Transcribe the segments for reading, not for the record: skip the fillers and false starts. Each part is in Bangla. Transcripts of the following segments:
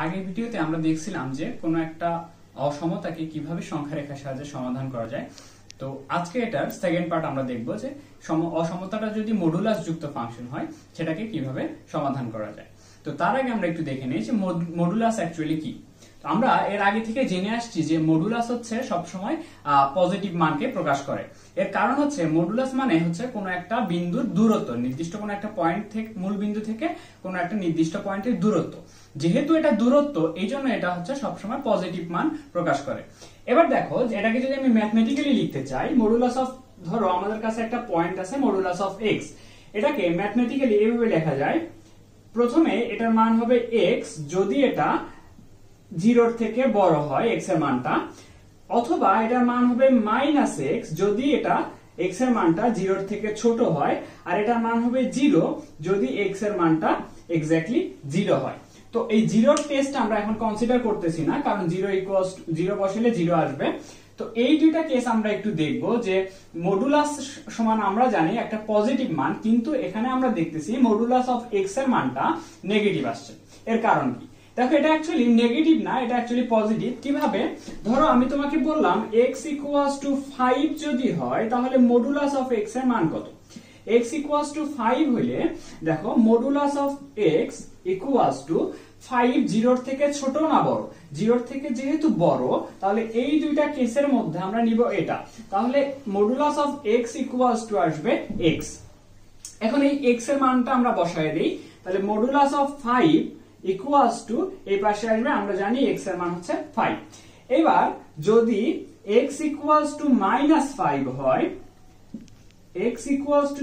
আগের ভিডিওতে আমরা দেখছিলাম যে কোনো একটা অসমতাকে কিভাবে সংখ্যা রেখার সাহায্যে সমাধান করা যায়। তো আজকে এটার সেকেন্ড পার্ট আমরা দেখব যে অসমতাটা যদি মডুলাস যুক্ত ফাংশন হয় সেটাকে কিভাবে সমাধান করা যায়। তো তার আগে আমরা একটু দেখে নিই যে মডুলাস অ্যাকচুয়ালি কি। আমরা এর আগে থেকে জেনে আসছি যে মডুলাস হচ্ছে সবসময় পজিটিভ মানকে প্রকাশ করে। এর কারণ হচ্ছে মডুলাস মানে হচ্ছে কোনো একটা বিন্দুর দূরত্ব, নির্দিষ্ট কোনো একটা পয়েন্ট থেকে মূল বিন্দু থেকে কোনো একটা নির্দিষ্ট পয়েন্টের দূরত্ব। যেহেতু এটা দূরত্ব, এই জন্য এটা হচ্ছে সবসময় পজিটিভ মান প্রকাশ করে। এবার দেখো এটাকে যদি আমি ম্যাথমেটিক্যালি লিখতে চাই, মডুলাস অফ, ধরো আমাদের কাছে একটা পয়েন্ট আছে মডুলাস অফ এক্স, এটাকে ম্যাথমেটিক্যালি এইভাবে লেখা যায়। প্রথমে এটার মান হবে এক্স যদি এটা 0 থেকে বড় হয় এক্স এর মানটা, অথবা এটার মান হবে মাইনাস এক্স যদি এটা এক্স এর মানটা 0 থেকে ছোট হয়, আর এটার মান হবে 0 যদি এক্স এর মানটা এক্স্যাক্টলি 0 হয়। তো এই জিরোর টেস্ট আমরা এখন কনসিডার করতেছি না, কারণ 0 বসালে 0 আসবে। তো এই দুইটা কেস আমরা একটু দেখব যে মডুলাস সমান আমরা জানি একটা পজিটিভ মান, কিন্তু এখানে আমরা দেখতেছি মডুলাস অফ এক্স এর মানটা নেগেটিভ আসছে। এর কারণ কি? দেখো এটা অ্যাকচুয়ালি নেগেটিভ না, এটা অ্যাকচুয়ালি পজিটিভ। কিভাবে? ধরো আমি তোমাকে বললাম x = 5 যদি হয় তাহলে মডুলাস অফ x এর মান কত? x = 5 হইলে দেখো মডুলাস অফ x = 5 0 থেকে ছোট না বড়? 0 থেকে যেহেতু বড়, তাহলে এই দুইটা কেসের মধ্যে আমরা নিব এটা। তাহলে মডুলাস অফ x = আসবে x। এখন এই x এর মানটা আমরা বসায় দেই, তাহলে মডুলাস অফ 5 = এই পাশে আসবে, আমরা জানি x এর মান হচ্ছে 5। এবার যদি x = -5 হয়, x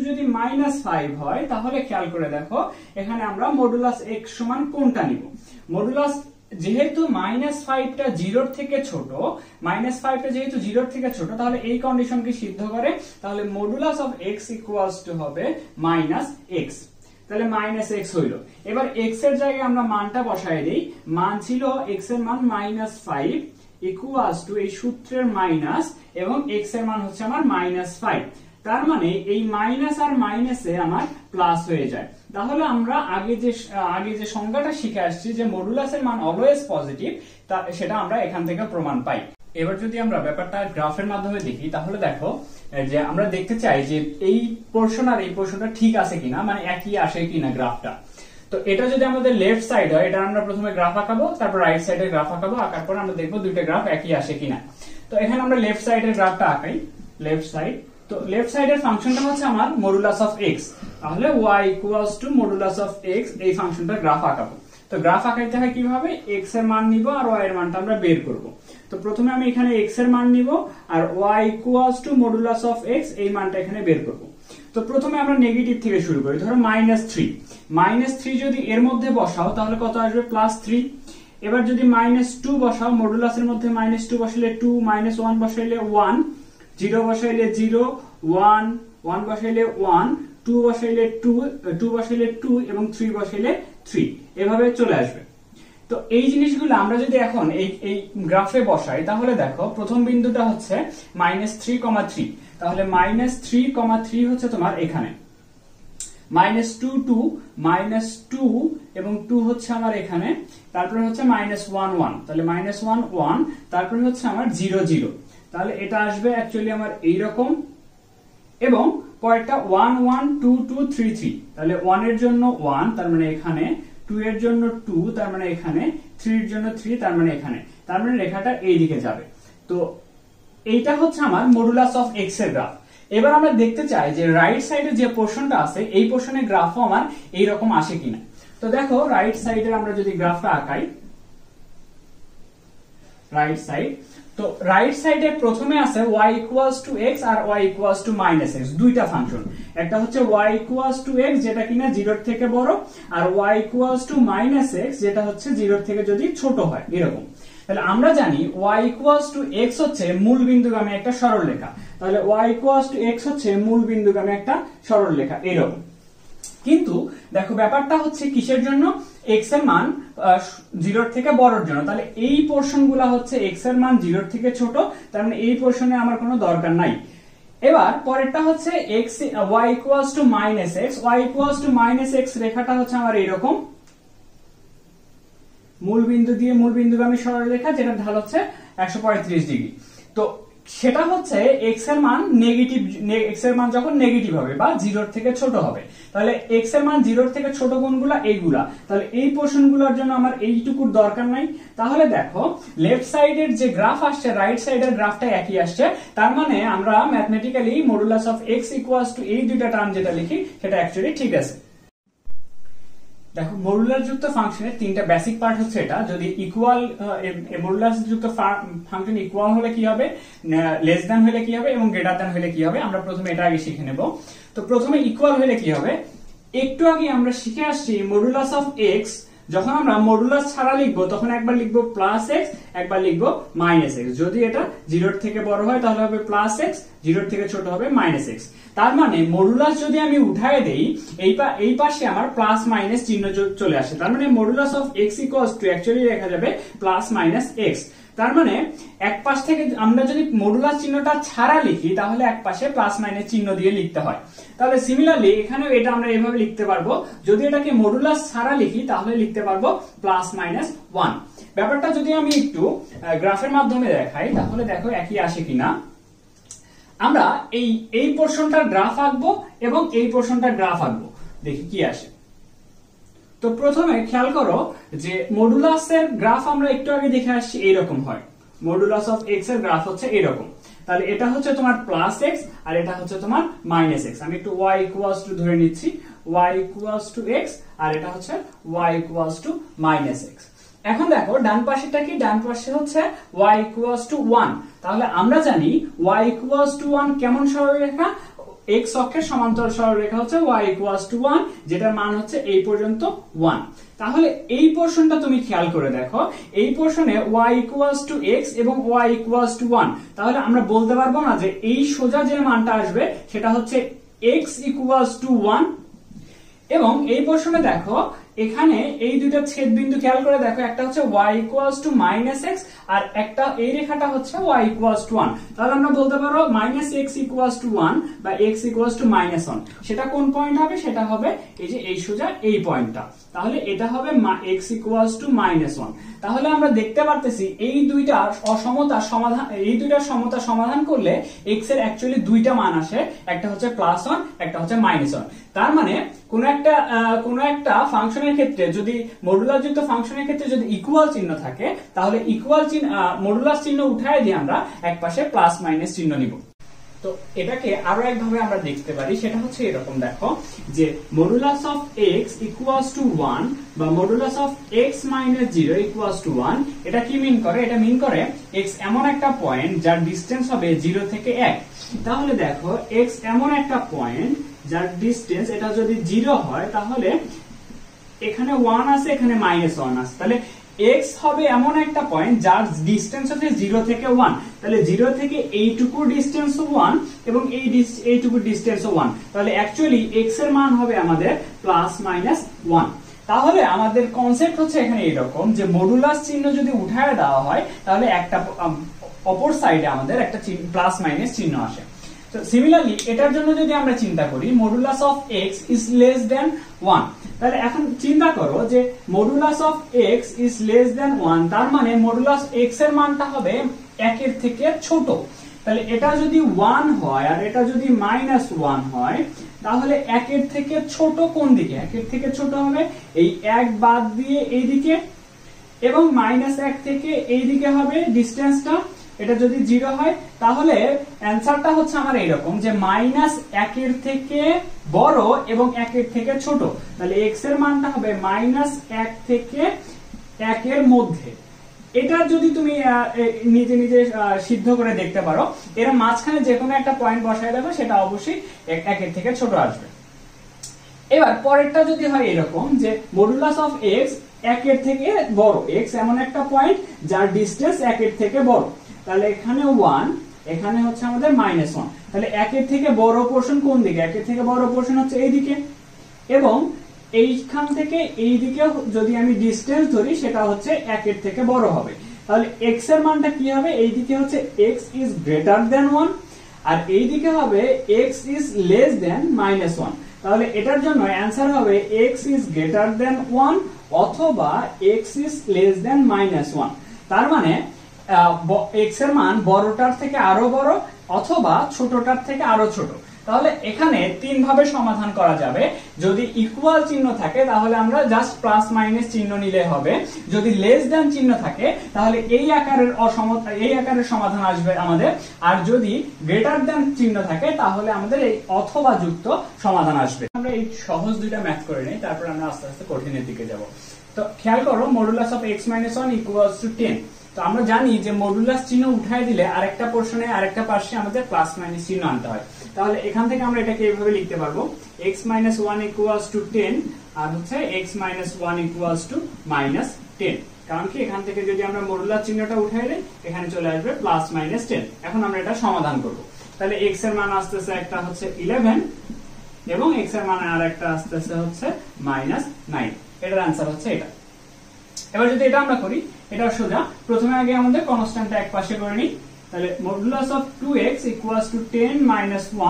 যদি -5 হয়, তাহলে খেয়াল করে দেখো এখানে আমরা মডুলাস x সমান কোনটা নিব? মডুলাস যেহেতু -5টা 0 থেকে ছোট, -5টা যেহেতু 0 থেকে ছোট, তাহলে এই কন্ডিশনকে সিদ্ধ করে, তাহলে মডুলাস অফ x হবে -x। তাহলে -x হইল। এবার x এর জায়গায় আমরা মানটা বসায় দেই। মান ছিল x এর মান -5 এই সূত্রের মাইনাস, এবং x এর মান হচ্ছে আমার -5। তার মানে এই মাইনাস আর মাইনাসে আমার প্লাস হয়ে যায়। তাহলে আমরা আগে যে সংজ্ঞাটা শিখে আসছি যে মডুলাসের মান অলওয়েজ পজিটিভ, সেটা আমরা এখান থেকে প্রমাণ পাই। এবার যদি আমরা ব্যাপারটা গ্রাফের মাধ্যমে দেখি, তাহলে দেখো যে আমরা দেখতে চাই যে এই পোরশন আর এই পোরশনটা ঠিক আছে কিনা, মানে একই আসে কিনা গ্রাফটা। তো এটা যদি আমাদের লেফট সাইড হয়, এটা আমরা প্রথমে গ্রাফ আঁকাবো, তারপর রাইট সাইডে গ্রাফ আঁকাবো, আঁকার পর আমরা দেখবো দুইটা গ্রাফ একই আসে কিনা। তো এখানে আমরা লেফট সাইডের গ্রাফটা আঁকাই, লেফট সাইড। তো লেফট সাইডের ফাংশনটা হচ্ছে আমার মডুলাস অফ x, তাহলে y = মডুলাস অফ x, এই ফাংশনটার গ্রাফ আঁকাবো। তো গ্রাফ আঁকাইতে হয় কিভাবে? x এর মান নিব আর y এর মানটা আমরা বের করব। তো প্রথমে আমি এখানে x এর মান নিব আর y = মডুলাস অফ x, এই মানটা এখানে বের করব। তো প্রথমে আমরা নেগেটিভ থেকে শুরু করি, ধরো -3 যদি এর মধ্যে বসাও তাহলে কত আসবে? +3। এবার যদি -2 বসাও, মডুলাসের মধ্যে -2 বসাইলে 2, -1 বসাইলে 1, 0 বসাইলে 0, 1 বসাইলে 1, 2 বসাইলে 2 এবং 3 বসাইলে 3, এভাবে চলে আসবে। তো এই জিনিসগুলো আমরা যদি এখন এই গ্রাফে বসাই, তাহলে দেখো প্রথম বিন্দুটা হচ্ছে -3,3, তাহলে -3,3 হচ্ছে তোমার এখানে, -2 এবং 2 হচ্ছে আমার এখানে, তারপরে হচ্ছে -1, তাহলে -1, তারপরে হচ্ছে আমার 0, 0, তাহলে এটা আসবে অ্যাকচুয়ালি আমার এইরকম। এবং পরেরটা 1, 1, 2, 2, 3, 3, তাহলে 1 এর জন্য 1, তার মানে এখানে, 2 এর জন্য 2, তার মানে এখানে, 3 এর জন্য 3, তার মানে এখানে, তার মানে রেখাটা এই দিকে যাবে। তো এইটা হচ্ছে আমার মডুলাস অফ x এর গ্রাফ। এবার আমরা দেখতে চাই যে রাইট সাইডে যে পোরশনটা আছে, এই পোরশনের গ্রাফও আমার এইরকম আসে কিনা। তো দেখো রাইট সাইডে আমরা যদি গ্রাফটা আঁকাই, রাইট সাইড, তো রাইট সাইডে প্রথমে আছে y = x আর y = -x, দুইটা ফাংশন। একটা হচ্ছে y = x যেটা কিনা 0 থেকে বড়, আর y = -x যেটা হচ্ছে 0 থেকে যদি ছোট হয়, এরকম। তাহলে আমরা জানি y = x হচ্ছে মূল বিন্দুগামী একটা সরলরেখা, তাহলে y = x হচ্ছে মূল বিন্দুগামী একটা সরলরেখা, এরকম। কিন্তু দেখো ব্যাপারটা হচ্ছে কিসের জন্য? x এর মান 0 থেকে বড়র জন্য। তাহলে এই পোরশনগুলো হচ্ছে x এর মান 0 থেকে ছোট, তার মানে এই পোরশনে আমার কোনো দরকার নাই। এবার পরেরটা হচ্ছে y = -x, y = -x রেখাটা হচ্ছে আমার এইরকম, মূল বিন্দু দিয়ে মূল বিন্দুগামী সরলরেখা, যেটা ঢাল হচ্ছে 135 ডিগ্রি। তো সেটা হচ্ছে এক্স এর মান নেগেটিভ, এক্স এর মান যখন নেগেটিভ হবে বা 0 থেকে ছোট হবে, তাহলে এক্স এর মান 0 থেকে ছোট কোনগুলা? এইগুলা। তাহলে এই পোর্শন গুলোর জন্য আমার এইটুকুর দরকার নাই। তাহলে দেখো লেফট সাইডের যে গ্রাফ আসছে রাইট সাইডের গ্রাফটা একই আসছে, তার মানে আমরা mathematically modulus of x equals to এই দুইটা টার্ম যেটা লিখি সেটা অ্যাকচুয়ালি ঠিক আছে। দেখো মডুলাস যুক্ত ফাংশনের তিনটা বেসিক পার্ট হচ্ছে এটা। যদি ইকুয়াল মডুলাস যুক্ত ফাংশন ইকুয়াল হলে কি হবে, লেস দ্যান হলে কি হবে এবং গ্রেটার দ্যান হলে কি হবে, আমরা প্রথমে এটা আগে শিখে নেব। তো প্রথমে ইকুয়াল হলে কি হবে, একটু আগে আমরা শিখে আসছি মডুলাস অফ x যখন আমরা মডুলাস ছাড়া লিখবো তখন একবার লিখবো প্লাস এক্স, একবার লিখবো মাইনাস এক্স। যদি এটা 0 থেকে বড় হয় তাহলে হবে প্লাস এক্স, 0 থেকে ছোট হবে মাইনাস এক্স। তার মানে মডুলাস যদি আমি উঠায় দেই এই পাশে আমার প্লাস মাইনাস চিহ্ন চলে আসে, তার মানে modulus of x equals to actually লেখা যাবে প্লাস মাইনাস এক্স। তার মানে এক পাশ থেকে আমরা যদি মডুলাস চিহ্নটা ছাড়া লিখি তাহলে এক পাশে প্লাস মাইনাস চিহ্ন দিয়ে লিখতে হয়। তাহলে সিমিলারলি এখানেও এটা আমরা এভাবে লিখতে পারবো, যদি এটাকে মডুলাস ছাড়া লিখি তাহলে লিখতে পারবো প্লাস মাইনাস 1। ব্যাপারটা যদি আমি একটু গ্রাফের মাধ্যমে দেখাই তাহলে দেখো একই আসে কিনা। আমরা এই পোরশনটার গ্রাফ আঁকবো এবং এই পোরশনটার গ্রাফ আঁকবো, দেখি কি আসে। তো প্রথমে খেয়াল করো যে মডুলাসের গ্রাফ আমরা একটু আগে দেখে আসছি এইরকম হয়, মডুলাস অফ এক্স এর গ্রাফ হচ্ছে এরকম। তাহলে এটা হচ্ছে তোমার প্লাস এক্স আর এটা হচ্ছে তোমার মাইনাস এক্স। আমি একটু ওয়াই ইকুয়ালস টু ধরে নিচ্ছি, ওয়াই ইকুয়ালস টু এক্স আর এটা হচ্ছে Y equals to minus X. এখন দেখো ডান পাশেটা কি, ডান পাশে হচ্ছে y ইকুয়ালস টু 1। তাহলে আমরা জানি y ইকুয়ালস টু 1 কেমন সরলরেখা, x অক্ষের সমান্তরাল সরলরেখা হচ্ছে y ইকুয়ালস টু 1, যেটার মান হচ্ছে এই পর্যন্ত 1। তাহলে এই পোরশনটা তুমি খেয়াল করে দেখো, এই পোরশনে y ইকুয়ালস টু x এবং y ইকুয়ালস টু 1। তাহলে আমরা বলতে পারবো না যে এই সোজা যে মানটা আসবে সেটা হচ্ছে x ইকুয়ালস টু 1। এবং এই পোরশনে দেখো এখানে এই দুইটা ছেদ বিন্দু খেয়াল করে দেখো, একটা হচ্ছে y equals to minus x আর একটা এই রেখাটা হচ্ছে y ইকুয়ালস টু 1। তাহলে আমরা বলতে পারো মাইনাস এক্স ইকুয়ালস টু 1 বা x ইকুয়ালস টু মাইনাস 1। সেটা কোন পয়েন্ট হবে, সেটা হবে এই যে এই সোজা এই পয়েন্টটা। তাহলে এটা হবে x ইকুয়ালস টু মাইনাস 1। তাহলে আমরা দেখতে পারতেছি এই দুইটার অসমতা সমাধান, এই দুইটার সমতা সমাধান করলে x এর অ্যাকচুয়ালি দুইটা মান আসে, একটা হচ্ছে প্লাস 1, একটা হচ্ছে মাইনাস 1। তার মানে কোন একটা ফাংশনের ক্ষেত্রে যদি মডুলাস যুক্ত ফাংশনের ক্ষেত্রে যদি ইকুয়াল চিহ্ন থাকে তাহলে ইকুয়াল চিহ্ন মডুলাস চিহ্ন উঠায় দিয়ে আমরা একপাশে প্লাস মাইনাস চিহ্ন নিব। তো এটাকে আরো একভাবে আমরা দেখতে পারি, সেটা হচ্ছে এরকম দেখো যে modulus of x equals to 1 বা modulus of x minus 0 equals to 1। এটা কি মিন করে, এটা মিন করে x এমন একটা পয়েন্ট যার ডিসটেন্স হবে 0 থেকে 1। তাহলে দেখো x এমন একটা পয়েন্ট যার ডিসটেন্স এটা যদি 0 হয় তাহলে এখানে 1 আছে, এখানে মাইনাস 1 আছে। তাহলে x হবে এমন একটা পয়েন্ট যার ডিসটেন্স হচ্ছে 0 থেকে 1। তাহলে 0 থেকে এইটুকু ডিসটেন্স 1 এবং এইটুকু ডিসটেন্স 1। তাহলে অ্যাকচুয়ালি x এর মান হবে আমাদের প্লাস মাইনাস 1। তাহলে আমাদের কনসেপ্ট হচ্ছে এখানে এরকম যে মডুলাস চিহ্ন যদি উঠায় দেওয়া হয় তাহলে একটা অপর সাইডে আমাদের একটা প্লাস মাইনাস চিহ্ন আসে। তো সিমিলারলি এটার জন্য যদি আমরা চিন্তা করি modulus of x is less than 1। তাহলে এখন চিন্তা করো যে modulus of x is less than 1, তার মানে মডুলাস x এর মানটা হবে 1 এর থেকে ছোট। তাহলে এটা যদি 1 হয় আর এটা যদি মাইনাস 1 হয় তাহলে 1 এর থেকে ছোট কোন দিকে, 1 এর থেকে ছোট হবে এই 1 বাদ দিয়ে এইদিকে এবং মাইনাস 1 থেকে এইদিকে হবে ডিসটেন্সটা। এটা যদি 0 হয় তাহলে অ্যানসারটা হচ্ছে আমার এইরকম যে মাইনাস 1 এর থেকে বড় এবং 1 এর থেকে ছোট। তাহলে x এর মানটা হবে মাইনাস 1 থেকে 1 এর মধ্যে। এটা যদি তুমি নিজে নিজে সিদ্ধ করে দেখতে পারো, এর মাঝখানে যে কোনো একটা পয়েন্ট বসায় দেবে সেটা অবশ্যই 1 এর থেকে ছোট আসবে। এবার পরেরটা যদি হয় এরকম যে মডুলাস অফ x 1 এর থেকে বড়, x এমন একটা পয়েন্ট যার ডিসটেন্স 1 এর থেকে বড়। তাহলে এখানে 1, এখানে হচ্ছে আমাদের মাইনাস 1। তাহলে 1 এর থেকে বড় পোরশন কোন দিকে, 1 এর থেকে বড় পোরশন হচ্ছে এইদিকে এবং এইখান থেকে এইদিকে যদি আমি ডিসটেন্স ধরি সেটা হচ্ছে 1 এর থেকে বড় হবে। তাহলে x এর মানটা কি হবে, এইদিকে হচ্ছে x ইজ গ্রেটার দ্যান 1 আর এইদিকে হবে x is less than minus 1। তাহলে এটার জন্য অ্যানসার হবে x ইজ গ্রেটার দ্যান 1 অথবা x is less than -1। তার মানে x এর মান বড়টার থেকে আরো বড় অথবা ছোটটার থেকে আরো ছোট। তাহলে এখানে তিন ভাবে সমাধান করা যাবে। যদি ইকুয়াল চিহ্ন থাকে তাহলে আমরা জাস্ট প্লাস মাইনাস চিহ্ন নিলে হবে। যদি লেস দ্যান চিহ্ন থাকে তাহলে এই আকারের সমাধান আসবে আমাদের। আর যদি গ্রেটার দ্যান চিহ্ন থাকে তাহলে আমাদের এই অথবা যুক্ত সমাধান আসবে। আমরা এই সহজ দুইটা ম্যাথ করে নেই, তারপর আমরা আস্তে আস্তে কঠিনের দিকে যাব। তো খেয়াল করো, modulus of x - 1 equals to 10। তো আমরা জানি যে মডুলাস চিহ্ন উঠায় দিলে আরেকটা পোরশনে আরেকটা পাশে আমাদের প্লাস মাইনাস চিহ্ন আনতে হয়। তাহলে এখান থেকে আমরা এটাকে এইভাবে লিখতে পারবো, x - 1 ইকুয়ালস টু 10 আর হচ্ছে x - 1 ইকুয়ালস টু -10। কারণ কি এখান থেকে যদি আমরা মডুলাস চিহ্নটা উঠাই দেই এখানে চলে আসবে প্লাস মাইনাস 10। এখন আমরা এটা সমাধান করব। তাহলে x এর মান আসতেছে একটা হচ্ছে 11 এবং x এর মান আরেকটা আসতেছে হচ্ছে -9। এটার आंसर হচ্ছে এটা। এবার যদি এটা আমরা করি, এটা সোজা। প্রথমে আগে আমাদের কনস্ট্যান্টটা একপাশে করে নিই। তাহলে modulus of 2x equals to 10 -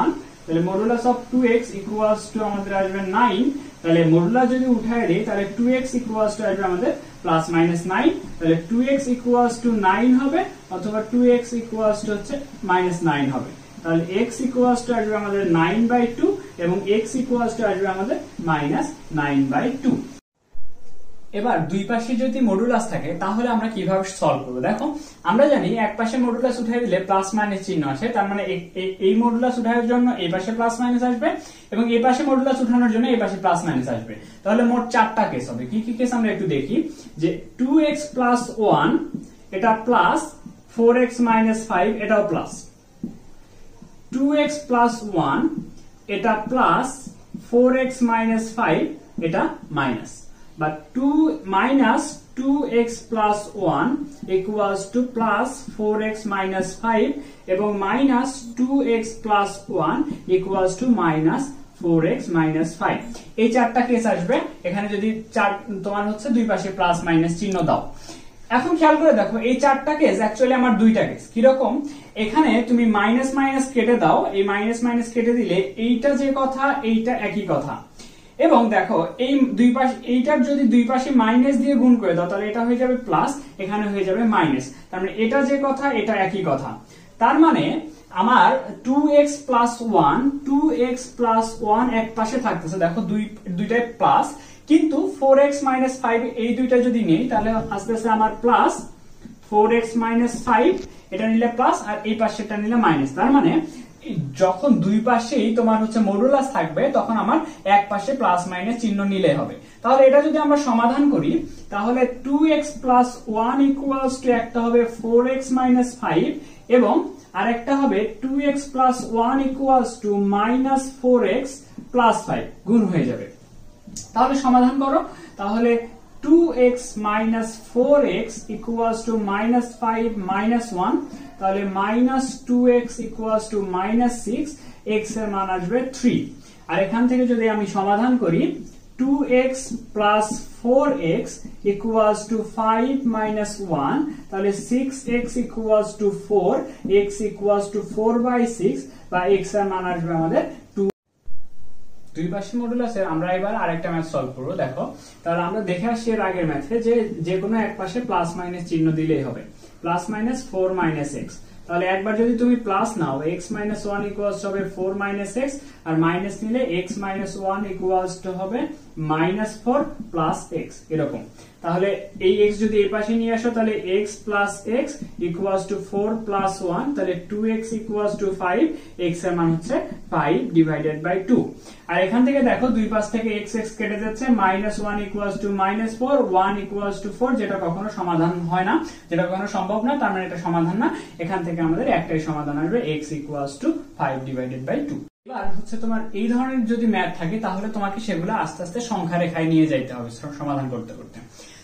1। তাহলে modulus of 2x equals to আমাদের আসবে 9। তাহলে মডুলাস যদি উঠায় দেই তাহলে 2x ইকুয়ালস টু আসবে আমাদের প্লাস মাইনাস 9। তাহলে 2x ইকুয়ালস টু 9 হবে অথবা 2x ইকুয়ালস টু হচ্ছে -9 হবে। তাহলে x ইকুয়ালস টু আসবে আমাদের 9/2 এবং x ইকুয়ালস টু আসবে আমাদের -9/2। এবার দুই পাশে যদি মডুলাস থাকে তাহলে আমরা কিভাবে সলভ করব? দেখো, আমরা জানি এক পাশে মডুলাস উঠাই দিলে প্লাস মাইনাস চিহ্ন আসে। তার মানে এই মডুলাস উঠানোর জন্য এই পাশে প্লাস মাইনাস আসবে এবং এই পাশে মডুলাস উঠানোর জন্য এই পাশে প্লাস মাইনাস আসবে। তাহলে মোট 4টা কেস হবে। কি কি কেস আমরা একটু দেখি। যে 2x + 1 এটা প্লাস, 4x - 5 এটাও প্লাস, 2x + 1 এটা প্লাস, 4x - 5 এটা মাইনাস। বা 2x + 1 equals to plus 4x - 5 এবং -2x + 1 equals to -4x - 5। এই 4টা কেস আসবে। এখানে যদি তোমার হচ্ছে দুই পাশে প্লাস মাইনাস চিহ্ন দাও। এখন খেয়াল করে দেখো, এই 4টা কেস অ্যাকচুয়ালি আমার দুইটা কেস। কিরকম? এখানে তুমি মাইনাস মাইনাস কেটে দাও, এই মাইনাস মাইনাস কেটে দিলে এইটা যে কথা এইটা একই কথা। এবং দেখো, এই দুই পাশে এইটার যদি দুই পাশে মাইনাস দিয়ে গুণ করে দাও তাহলে এটা হয়ে যাবে প্লাস, এখানে হয়ে যাবে মাইনাস। তার মানে এটা যে কথা এটা একই কথা। তার মানে আমার 2x + 1 এক পাশে থাকতেছে। দেখো দুইটাই প্লাস, কিন্তু 4x - 5 এই দুইটা যদি নেই তাহলে আসতেছে আমার প্লাস 4x - 5, এটা নিলে প্লাস আর এই পাশেরটা নিলে মাইনাস। তার মানে যখন দুই পাশেই তোমার হচ্ছে মডুলাস থাকবে তখন আমার এক পাশে প্লাস মাইনাস চিহ্ন নিলে হবে। তাহলে এটা যদি আমরা সমাধান করি তাহলে 2x + 1 ইকুয়ালস টু একটা হবে 4x - 5 এবং আরেকটা হবে 2x + 1 ইকুয়ালস টু -4x + 5 গুণ হয়ে যাবে। তাহলে সমাধান করো। তাহলে 2x - 4x equals to -5 - 1। তাহলে -2x equals to -6, x এর মান আসবে 3। আর এখান থেকে যদি আমি সমাধান করি 2x + 4x equals to 5 - 1, তাহলে 6x equals to 4, x equals to 4/6 বা x এর মান আসবে আমাদের 2। দুই পাশে মডুলাসে আমরা এবার আরেকটা ম্যাথ সলভ করব। দেখো, তাহলে আমরা দেখে আসছি এর আগের ম্যাথে যে কোনো এক পাশে প্লাস মাইনাস চিহ্ন দিলেই হবে। Plus minus 4 - x। তাহলে একবার যদি তুমি প্লাস নাও x - 1 ইকুয়ালস হবে 4 - x আর মাইনাস নিলে x - 1 ইকুয়ালস হবে -4 + x এরকম। তাহলে এই x যদি এই পাশে নিয়ে আসো তাহলে x + x ইকুয়ালস টু 4 + 1, তাহলে 2x ইকুয়ালস টু 5, x এর মান হচ্ছে 5/2। আর এখান থেকে দেখো দুই পাশ থেকে x কেটে যাচ্ছে, -1 ইকুয়ালস টু -4, 1 ইকুয়ালস টু 4, যেটা কখনো সমাধান হয় না, যেটা কখনো সম্ভব না, তার মানে এটা সমাধান না। এখান থেকে আমাদের একটাই সমাধান আসবে, x ইকুয়ালস টু 5/2। এবার হচ্ছে তোমার এই ধরনের যদি ম্যাথ থাকে তাহলে তোমাকে সেগুলো আস্তে আস্তে সংখ্যা রেখায় নিয়ে যাইতে হবে সমাধান করতে করতে।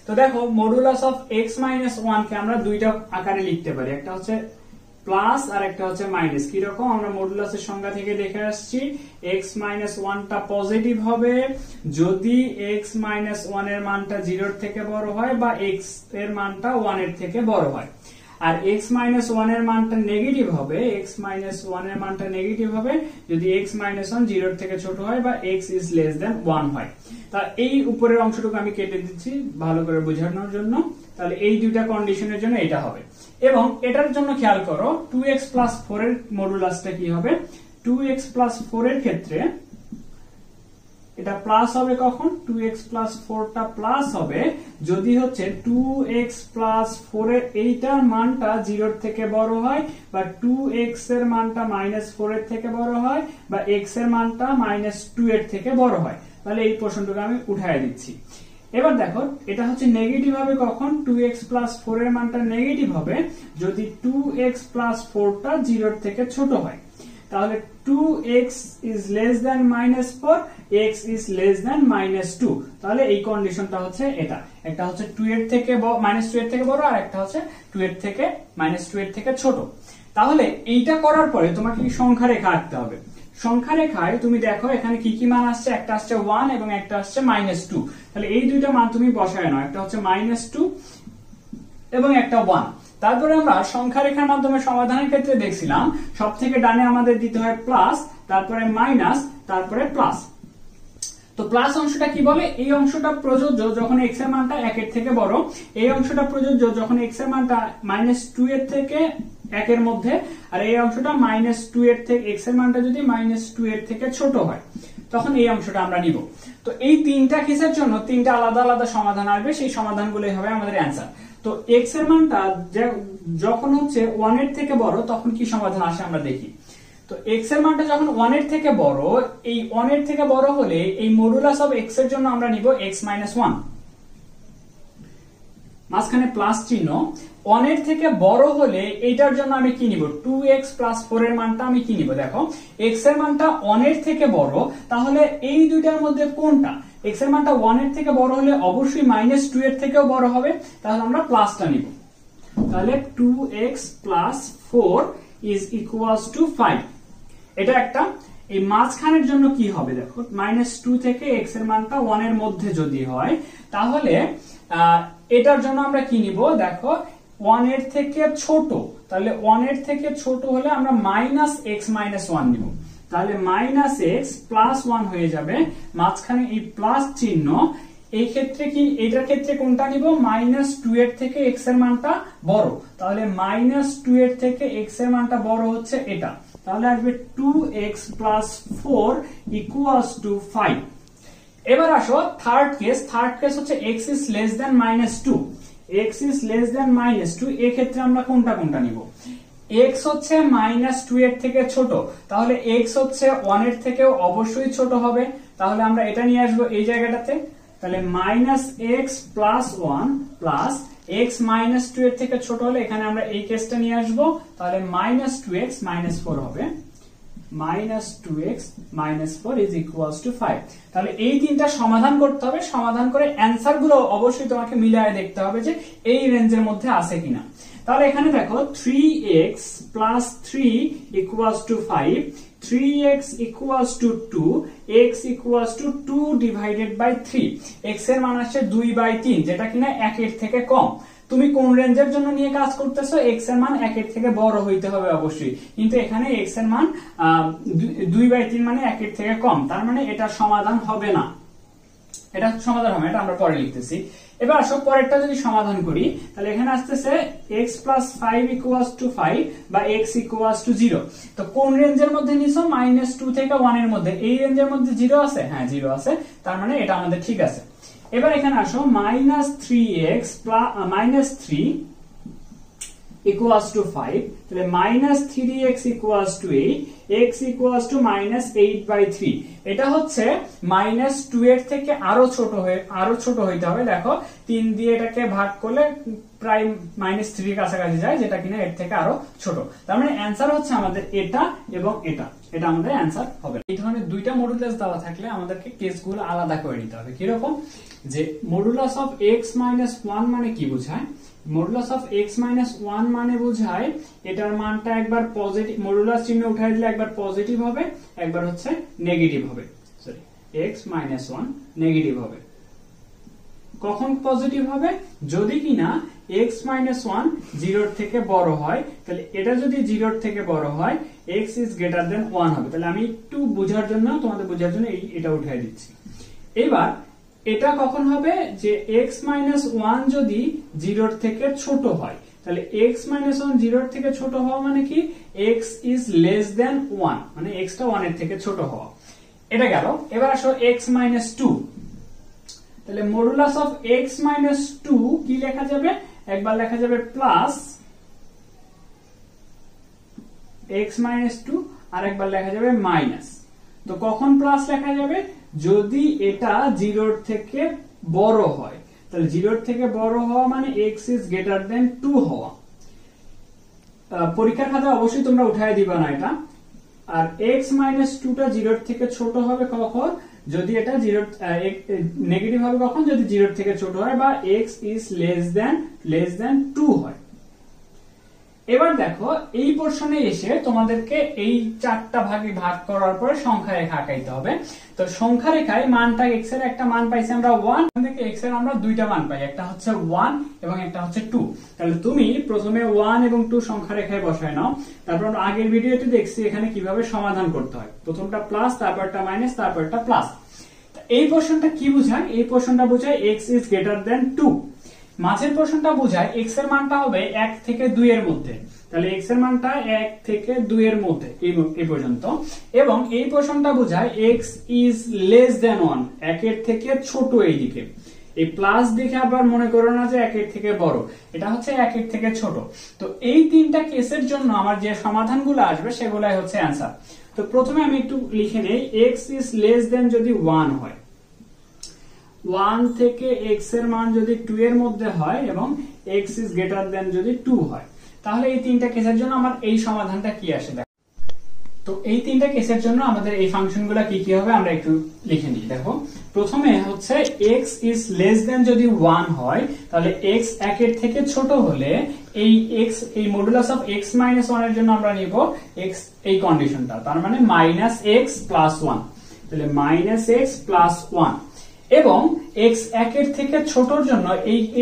তো দেখো, মডুলাস অফ x - 1 কে আমরা দুইটা আকারে লিখতে পারি, একটা হচ্ছে প্লাস আর একটা হচ্ছে মাইনাস। কি রকম? আমরা মডুলাসের সংজ্ঞা থেকে দেখে আসছি x - 1 টা পজিটিভ হবে যদি x - 1 এর মানটা 0 এর থেকে বড় হয় বা x এর মানটা 1 এর থেকে বড় হয়। আর x মাইনাস 1 এর মানটা নেগেটিভ হবে, x মাইনাস 1 এর মানটা নেগেটিভ হবে যদি x মাইনাস 1 0 থেকে ছোট হয় বা x ইজ লেস দেন 1 হয়। তা এই উপরের অংশটুকু আমি কেটে দিচ্ছি ভালো করে বোঝানোর জন্য। তাহলে এই দুইটা কন্ডিশনের জন্য এটা হবে। এবং এটার জন্য খেয়াল করো 2x প্লাস 4 এর মডুলাসটা কি হবে। 2x প্লাস 4 এর ক্ষেত্রে এটা প্লাস হবে কখন, 2x প্লাস 4 টা প্লাস হবে যদি হচ্ছে 2x প্লাস 4 এর এইটার মানটা 0 থেকে বড় হয় বা 2x এর মানটা -4 এর থেকে বড় হয় বা x এর মানটা -2 এর থেকে বড় হয়। তাহলে এই প্রশ্নটুকু আমি উঠায় দিচ্ছি। এবার দেখো এটা হচ্ছে নেগেটিভ হবে কখন, 2x প্লাস 4 এর মানটা নেগেটিভ হবে যদি 2x প্লাস 4 টা 0 থেকে ছোট হয়। তাহলে 2x is less than -4, x is less than -2। তাহলে এই কন্ডিশনটা হচ্ছে এটা, একটা হচ্ছে 2 এর থেকে -2 এর থেকে বড় আর একটা হচ্ছে 2 এর থেকে -2 এর থেকে ছোট। তাহলে এইটা করার পরে তোমাকে কি সংখ্যা রেখা আঁকতে হবে। সংখ্যা রেখায় তুমি দেখো এখানে কি কি মান আসছে, একটা আসছে 1 এবং একটা আসছে -2। তাহলে এই দুইটা মান তুমি বসায় নাও, একটা হচ্ছে -2 এবং একটা 1। তারপরে আমরা সংখ্যা রেখার মাধ্যমে সমাধানের ক্ষেত্রে দেখছিলাম সবথেকে ডানে আমাদের দিতে হয় প্লাস, তারপরে মাইনাস, তারপরে প্লাস। তো প্লাস অংশটা কি বলে, এই অংশটা প্রযোজ্য যখন x এর মানটা 1 এর থেকে বড়, এই অংশটা প্রযোজ্য যখন x এর মানটা -2 এর থেকে 1 এর মধ্যে, আর এই অংশটা -2 এর থেকে x এর মানটা যদি -2 এর থেকে ছোট হয় তখন এই অংশটা আমরা নিব। তো এই তিনটা কেসের জন্য তিনটা আলাদা আলাদা সমাধান আসবে, সেই সমাধানগুলোই হবে আমাদের অ্যানসার। তো x এর মানটা যখন হচ্ছে 1 এর থেকে বড় তখন কি সমাধান আসে আমরা দেখি। তো x এর মানটা যখন 1 এর থেকে বড়, এই 1 এর থেকে বড় হলে এই মডুলাস অফ x এর জন্য আমরা নিব x - 1, মাঝখানে প্লাস চিহ্ন। 1 এর থেকে বড় হলে এইটার জন্য আমি কি নিব, 2x প্লাস 4 এর মানটা আমি কি নিব। দেখো x এর মানটা 1 এর থেকে বড়, তাহলে এই দুইটার মধ্যে কোনটা, x এর মানটা 1 এর থেকে বড় হলে অবশ্যই -2 এর থেকেও বড় হবে, তাহলে আমরা প্লাসটা নিব। তাহলে 2x plus 4 is equals to 5। এটা একটা। এই মাঝখানের জন্য কি হবে দেখো, -2 থেকে x এর মানটা 1 এর মধ্যে যদি হয় তাহলে এটার জন্য আমরা কি নিব, দেখো 1 এর থেকে ছোট, তাহলে 1 এর থেকে ছোট হলে আমরা -x - 1 নিব। তাহলে -x প্লাস 1 হয়ে যাবে, মাঝখানে এই প্লাস চিহ্ন। এই ক্ষেত্রে কি, এটার ক্ষেত্রে কোনটা নিব, -2 এর থেকে x এর মানটা বড়, তাহলে -2 এর থেকে x এর মানটা বড় হচ্ছে এটা। তাহলে আসবে 2x প্লাস 4 ইকুয়ালস টু 5। এবার আসো থার্ড কেস। থার্ড কেস হচ্ছে x is less than -2। x is less than -2, এই ক্ষেত্রে আমরা কোনটা কোনটা নিব। x হচ্ছে -2 এর থেকে ছোট, তাহলে x হচ্ছে 1 এর থেকেও অবশ্যই ছোট হবে, তাহলে আমরা এটা নিয়ে আসবো এই জায়গাটাতে। তাহলে -x প্লাস 1 প্লাস x -2 এর থেকে ছোট হলে এখানে আমরা এই কেসটা নিয়ে আসবো, তাহলে -2x - 4 হবে। -2x - 4 is equals to 5। তাহলে এই তিনটা সমাধান করতে হবে, সমাধান করে অ্যানসার গুলো অবশ্যই তোমাকে মিলায়ে দেখতে হবে যে এই রেঞ্জের মধ্যে আছে কিনা। তাহলে এখানে দেখো 3x plus 3 equals to 5, 3x equals to 2, x equals to 2 divided by 3। x এর মান আসছে 2/3, যেটা কিনা 1 এর থেকে কম। তুমি কোন রেঞ্জের জন্য নিয়ে কাজ করতেছো, x এর মান 1 এর থেকে বড় হইতে হবে অবশ্যই, কিন্তু এখানে x এর মান 2/3 মানে 1 এর থেকে কম, তার মানে এটা সমাধান হবে না। এটা সমাধান হবে, এটা আমরা পরে লিখতেছি। এবার আসো পরেরটা যদি সমাধান করি, তাহলে এখানে আসতেছে x plus 5 equals to 5 বা x equals to 0। তো কোন রেঞ্জের মধ্যে নিছো, -2 থেকে 1 এর মধ্যে। এই রেঞ্জের মধ্যে 0 আছে, হ্যাঁ 0 আছে, তার মানে এটা আমাদের ঠিক আছে। এবার এখানে আসো -3x -3 equals to 5, তাহলে -3x equals to 8, x equals to -8/3। এটা হচ্ছে -2 এর থেকে আরো ছোট হইতে হবে। দেখো 3 দিয়ে এটাকে ভাগ করলে প্রায় -3 কাছাকাছি যায়, যেটা কিনা এর থেকে আরো ছোট। তার মানে অ্যানসার হচ্ছে আমাদের এটা এবং এটা, এটা আমাদের অ্যানসার হবে। এই ধরনের দুইটা মডুলাস দেওয়া থাকলে আমাদেরকে কেসগুলো আলাদা করে নিতে হবে। কিরকম, যে মডুলাস অফ x - 1 মানে কি বোঝায়, মডুলাস অফ x - 1 মানে বোঝায় এটার মানটা একবার পজিটিভ, মডুলাস চিহ্ন উঠাই দিলে একবার পজিটিভ হবে, একবার হচ্ছে নেগেটিভ হবে। সরি, x - 1 নেগেটিভ হবে। কখন পজিটিভ হবে? যদি কিনা x - 1 0 থেকে বড় হয়, তাহলে এটা যদি 0 থেকে বড় হয় x is greater than 1 হবে। তাহলে আমি একটু বোঝার জন্য, তোমাদের বোঝার জন্য এটা উঠাই দিচ্ছি। এবার এটা কখন হবে? যে x - 1 যদি 0 থেকে ছোট হয়, তাহলে x - 1 0 থেকে ছোট হওয়া মানে কি? x is less than 1, মানে x টা 1 এর থেকে ছোট হওয়া। এটা গেল। এবার আসো x - 2। তাহলে মডুলাস অফ x - 2 কি লেখা যাবে? একবার লেখা যাবে প্লাস x - 2, আর একবার লেখা যাবে মাইনাস। তো কখন প্লাস লেখা যাবে? যদি এটা 0 থেকে বড় হয়। তাহলে 0 থেকে বড় হওয়া মানে x is greater than 2 হওয়া। পরীক্ষার খাতায় অবশ্যই তোমরা উঠায় দিবা না এটা। আর x - 2 টা 0 থেকে ছোট হবে কখন? যদি এটা 0 নেগেটিভ হবে কখন? যদি 0 থেকে ছোট হয় বা x is less than 2 হয়। এবার দেখো এই পোরশনে এসে তোমাদেরকে এই চারটা ভাগে ভাগ করার পরে সংখ্যা রেখা আঁকাইতে হবে। তো সংখ্যা রেখায় মানটা x এর একটা মান পাইছি আমরা 1, এখান থেকে x এর আমরা দুইটা মান পাই, একটা হচ্ছে 1 এবং একটা হচ্ছে 2। তাহলে তুমি প্রথমে 1 এবং 2 সংখ্যা রেখায় বসায় নাও। তারপর আমরা আগের ভিডিওতে দেখছি এখানে কিভাবে সমাধান করতে হয়। প্রথমটা প্লাস, তারপরটা মাইনাস, তারপরটা প্লাস। এই পোরশনটা কি বোঝায়? এই পোরশনটা বোঝায় x is greater than 2। মাঝের পোরশনটা বোঝায় x এর মানটা হবে 1 থেকে 2 এর মধ্যে। তাহলে x এর মানটা 1 থেকে 2 এর মধ্যে এই পর্যন্ত। এবং এই পোরশনটা বোঝায় x is less than 1, 1 এর থেকে ছোট এইদিকে। এই প্লাস দেখে আবার মনে করো না যে 1 এর থেকে বড়, এটা হচ্ছে 1 এর থেকে ছোট। তো এই তিনটা কেসের জন্য আমার যে সমাধানগুলো আসবে সেগুলাই হচ্ছে অ্যানসার। তো প্রথমে আমি একটু লিখে নেই, x is less than যদি 1 হয়, 1 থেকে x এর মান যদি 2 এর মধ্যে হয় এবং x is greater than যদি 2 হয়, তাহলে এই তিনটা কেসের জন্য আমার এই সমাধানটা কি আসে। তো এই তিনটা কেসের জন্য আমাদের এই ফাংশনগুলো কি কি হবে আমরা একটু লিখে নিই। দেখো প্রথমে হচ্ছে x is less than যদি 1 হয়, তাহলে x 1 এর থেকে ছোট হলে এই মডুলাস অফ x - 1 এর জন্য আমরা নিব x এই কন্ডিশনটা, তার মানে -x + 1। তাহলে -x + 1। এবং x 1 এর থেকে ছোটর জন্য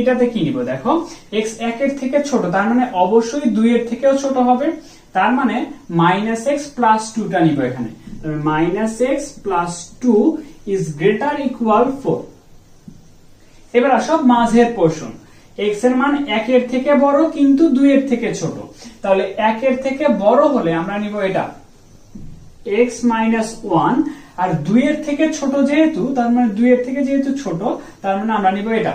এটাতে কি নিব? দেখো x 1 এর থেকে ছোট, তার মানে অবশ্যই 2 এর থেকেও ছোট হবে, তার মানে -x + 2 টা নিব এখানে। -x + 2 is greater equal 4। এবার আসো মাঝের পোরশন, x এর মান 1 এর থেকে বড় কিন্তু 2 এর থেকে ছোট। তাহলে 1 এর থেকে বড় হলে আমরা নিব এটা x - 1, আর 2 এর থেকে ছোট যেহেতু, তার মানে 2 এর থেকে যেহেতু ছোট, তার মানে আমরা নিব এটা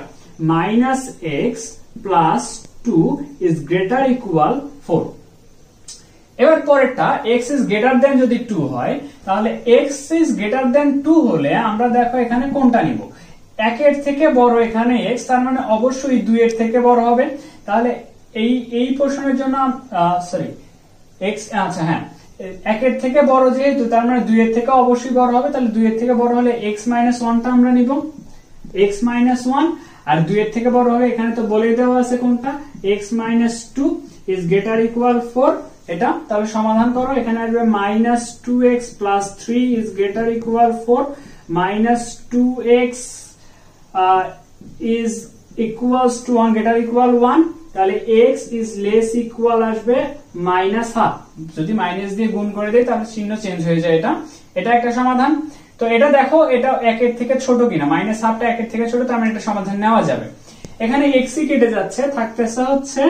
-x + 2 is greater equal 4। এবার পরেরটা x is greater than যদি 2 হয়, তাহলে x is greater than 2 হলে আমরা দেখো এখানে কোনটা নিব? 1 এর থেকে বড় এখানে x, তার মানে অবশ্যই 2 এর থেকে বড় হবে। তাহলে এই পোরশনের জন্য সরি x, আচ্ছা হ্যাঁ, 1 এর থেকে বড় যেহেতু, তার মানে 2 এর থেকে অবশ্যই বড় হবে। তাহলে 2 এর থেকে বড় হলে x - 1 টা আমরা নিব, x - 1। আর 2 এর থেকে বড় হলে এখানে তো বলেই দেওয়া আছে কোনটা, x - 2 is greater equal 4 এটা। তাহলে সমাধান করো, এখানে আসবে -2x + 3 is greater equal 4, -2x is equals to 1 greater equal 1। তাহলে x is less equal আসবে -1/2। যদি মাইনাস দিয়ে গুণ করে দেই তাহলে চিহ্ন চেঞ্জ হয়ে যায়। এটা একটা সমাধান। তো এটা দেখো এটা 1 এর থেকে ছোট কিনা, -1/2 টা 1 এর থেকে ছোট, তার মানে এটা সমাধান নেওয়া যাবে। এখানে x কেটে যাচ্ছে, থাকতেছে হচ্ছে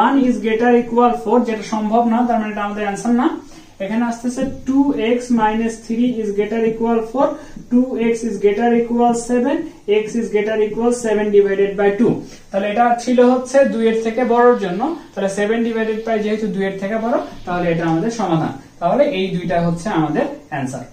1 is greater equal 4, যেটা সম্ভব না, তার মানে এটা আমাদের অ্যানসার না। এখানে আসতেছে 2x - 3 is greater equal 4, 2x is greater equal 7, x is greater equal 7/2। তাহলে এটা ছিল হচ্ছে 2 এর থেকে বড়র জন্য, তাহলে 7/2 যেহেতু 2 এর থেকে বড়, তাহলে এটা আমাদের সমাধান। তাহলে এই দুইটা হচ্ছে আমাদের অ্যানসার।